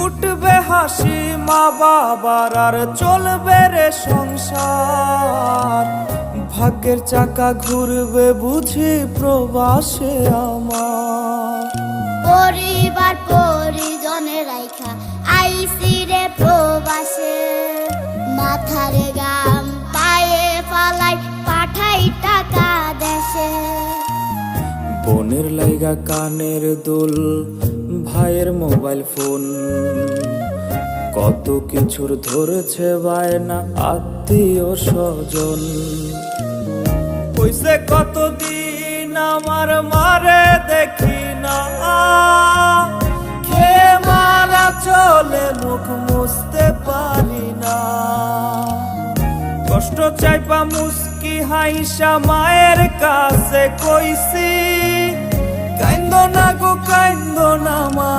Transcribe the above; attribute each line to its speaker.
Speaker 1: ফুটবে হাসি মা বাবার আর চলবে রে সংসার। ভাগ্যের চাকা ঘুরবে বুঝি প্রবাসে আমার।
Speaker 2: পরিবার পরিজনে রাইখা আইসি রে প্রবাসে, মাথারে গাম পায়ে ফালাই পাঠাই টাকা দেশে।
Speaker 1: বোনের লাইগা কানের দুল, ভাইয়ের মোবাইল ফোন, কত কিছুর ধরেছে বায়না আত্মীয় স্বজন। কইছে কতদিন আমার মারে দেখি না, খেয়ে মারা চলে মুখ মুছতে পারি না। কষ্ট চাইপা মুস্কি হাইসা মায়ের কাছে কইছি, কাইন্দো না গো কাইন্দো না মা।